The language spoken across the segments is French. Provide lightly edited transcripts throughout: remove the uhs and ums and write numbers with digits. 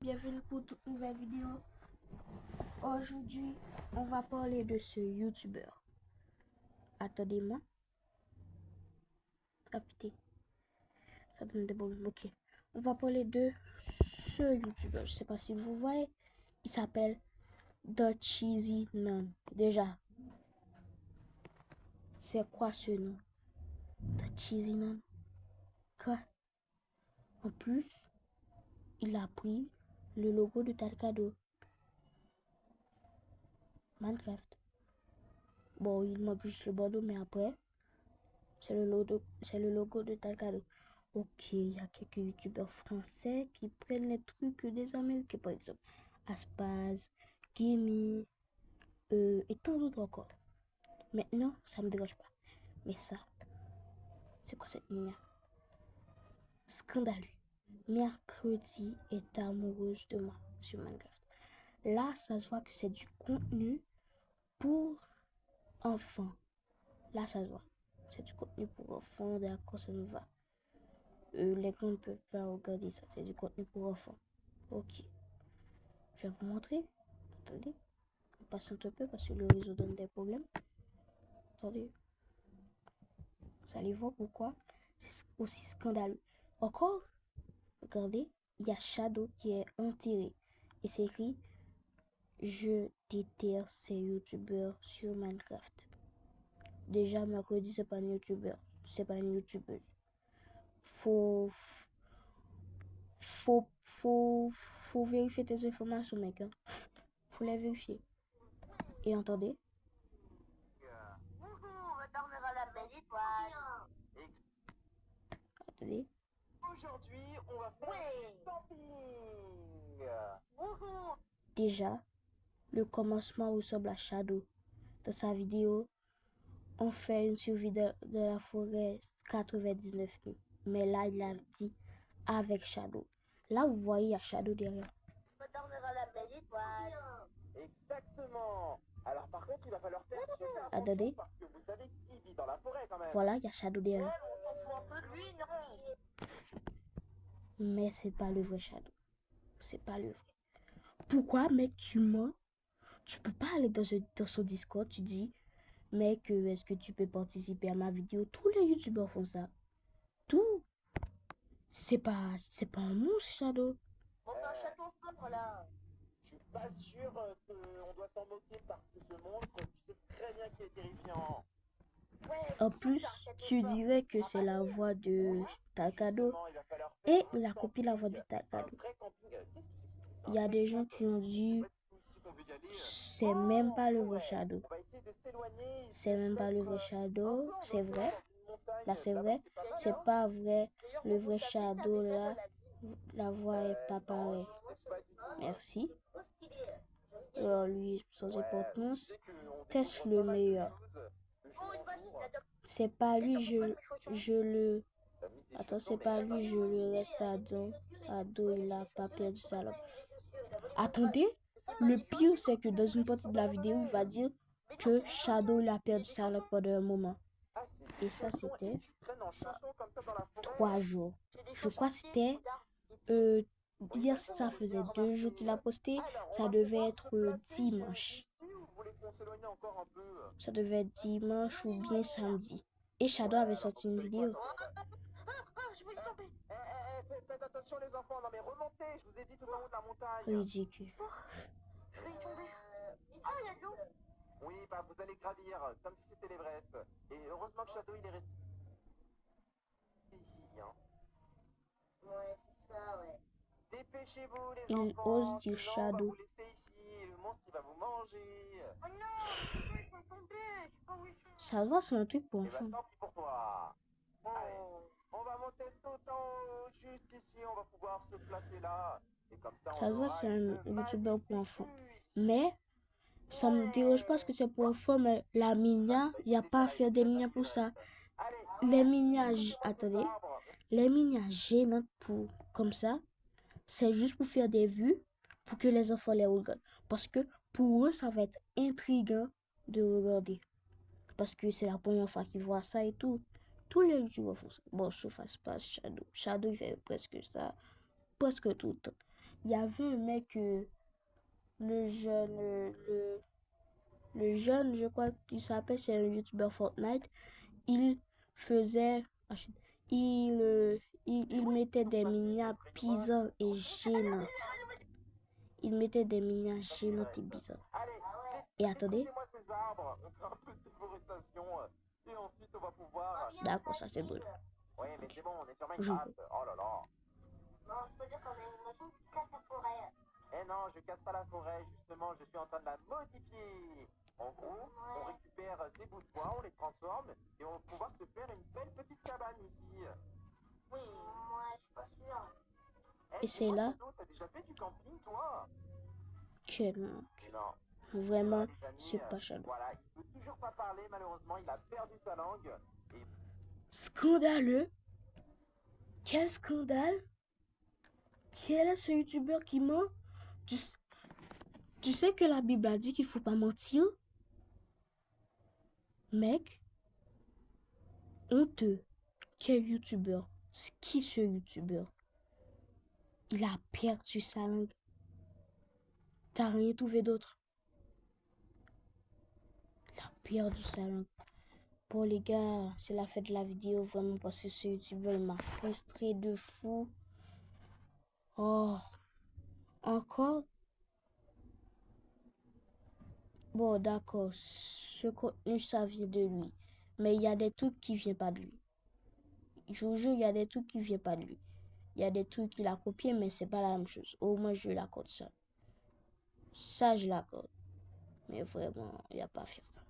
bienvenue pour toute nouvelle vidéo. Aujourd'hui, on va parler de ce youtubeur. Attendez-moi. Ah putain, ça donne des problèmes. Ok, on va parler de ce youtubeur. Je sais pas si vous voyez. Il s'appelle The Cheesy Nun. Déjà, c'est quoi ce nom? The Cheesy Nun. Quoi? En plus, il a pris le logo de Talcado. Minecraft. Bon, il manque juste le bandeau, mais après, c'est le logo de Talcado. Ok, il y a quelques youtubeurs français qui prennent les trucs des Américains, par exemple. Aspaz, Gimme, et tant d'autres encore. Maintenant, ça me dérange pas. Mais ça, c'est quoi cette ligne? Scandaleux. Mercredi est amoureuse de moi sur Minecraft. Là, ça se voit que c'est du contenu pour enfants. Là, ça se voit. C'est du contenu pour enfants, d'accord, ça me va. Les grands ne peuvent pas regarder ça, c'est du contenu pour enfants. Ok. Je vais vous montrer. Attendez. On patiente un peu parce que le réseau donne des problèmes. Attendez. Vous allez voir pourquoi c'est aussi scandaleux. Encore, regardez, il y a Shadow qui est enterré. Et c'est écrit je déteste ces youtubeurs sur Minecraft. Déjà, mercredi, c'est pas un youtubeur. C'est pas une youtubeuse. Faut vérifier tes informations, mec. Hein. Faut les vérifier. Et entendez? Attendez. Aujourd'hui, on va faire du camping. Déjà, le commencement ressemble à Shadow. Dans sa vidéo, on fait une survie de la forêt 99 nuits. Mais là, il a dit avec Shadow. Là, vous voyez, il y a Shadow derrière. Exactement. Alors par contre, il va falloir faire super Attendez. attention parce que vous savez qui vit dans la forêt quand même. Voilà, il y a Shadow derrière. Mais c'est pas le vrai Shadow. C'est pas le vrai. Pourquoi, mec, tu mens? Tu peux pas aller dans son Discord, tu dis, mec, est-ce que tu peux participer à ma vidéo? Tous les youtubeurs font ça. Tout. C'est pas un monstre, Shadow. On fait un château fort là. Je suis pas sûr qu'on doit s'en moquer parce que ce monstre, tu sais très bien qu'il est terrifiant. En plus, tu dirais que c'est la voix de Talcado. Et il a copié la voix de Talcado. Il y a des gens qui ont dit c'est même pas le vrai Shadow. C'est même pas le vrai Shadow. C'est vrai. Là, c'est vrai. C'est pas vrai. Le vrai Shadow, là, la voix est pas pareille. Merci. Alors, lui, sans importance, teste le meilleur. C'est pas lui, je le... Attends, c'est pas lui, je le reste à dos. Il a pas perdu sa langue. Attendez, le pire, c'est que dans une partie de la vidéo, il va dire que Shadow il a perdu sa langue pendant un moment. Et ça, c'était 3 jours. Je crois que c'était... hier, ça faisait 2 jours qu'il a posté. Ça devait être dimanche. Ça devait être dimanche ou bien samedi. Et Shadow avait sorti une vidéo. Faites attention les enfants, non mais remontez, je vous ai dit tout en haut de la montagne. Ridicule. Je vais y tomber. Ah, il y a de l'eau. Oui, bah vous allez gravir, comme si c'était l'Everest. Et heureusement que Shadow il est resté ici, hein. Ouais, c'est ça, ouais. Dépêchez-vous les Il enfants, ose dire sinon on va Shadow. vous laisser ici, le monstre il va vous manger. Oh non, ils sont tombés, je sais pas où ils sont. Ça va, c'est un truc pour Et bah enfants. tant pis pour toi. Allez, on va monter tout en haut, juste ici, on va pouvoir se placer là. Et comme ça Ça on se voit, aura c'est un une youtubeur pour magnifique enfants. vue ici. Mais ça me dérange pas parce que c'est pour enfants, mais la minia, il n'y a pas à faire des minias pour ça. Les minias, attendez, les minias gênantes pour, comme ça, c'est juste pour faire des vues, pour que les enfants les regardent. Parce que pour eux, ça va être intriguant de regarder. Parce que c'est la première fois qu'ils voient ça et tout. Tous les youtubeurs font ça. Bon, sauf Aspas, Shadow. Shadow, il fait presque ça, presque tout le temps. il y avait un mec, le jeune, le jeune, je crois qu'il s'appelle, c'est un YouTuber Fortnite. Il faisait, il mettait des miniatures bizarres et gênantes. Il mettait des miniatures gênantes et bizarres. Allez, Et attendez. découpez-moi ces arbres. On fait un peu de déforestation. Et ensuite, on va pouvoir... D'accord, ça c'est bon. Oui, mais c'est bon, on est sur Je Minecraft. Oh là là. Non, c'est pas dire qu'on a une machine qui casse la forêt. Eh non, je casse pas la forêt. Justement, je suis en train de la modifier. En gros, on récupère ces bouts de bois, on les transforme et on va pouvoir se faire une belle petite cabane ici. Oui, moi, je suis pas sûr. Eh, Et c'est dis-moi, là Shadow, t'as déjà fait du camping, toi? que non, Non. vraiment, Les amis, c'est pas Shadow. voilà, il peut toujours pas parler, malheureusement, il a perdu sa langue. Et Scandaleux. Quel scandale. Quel est ce YouTuber qui ment? Tu sais que la Bible a dit qu'il faut pas mentir? Mec, honteux. Quel YouTuber? Qui ce YouTuber? Il a perdu sa langue. T'as rien trouvé d'autre? Il a perdu sa langue. Bon les gars, c'est la fin de la vidéo vraiment parce que ce YouTuber m'a frustré de fou. Oh, encore? Bon d'accord, ce contenu ça vient de lui. Mais il y a des trucs qui viennent pas de lui. Je vous jure, il y a des trucs qui viennent pas de lui. Il y a des trucs qu'il a copiés, mais c'est pas la même chose. Au moins, je l'accorde ça. Ça, je l'accorde. Mais vraiment, il n'y a pas à faire ça.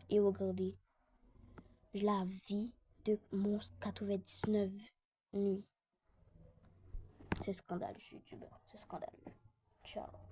Et regardez, la vie de mon 99 nuits. C'est scandaleux, YouTuber. C'est scandaleux. Ciao.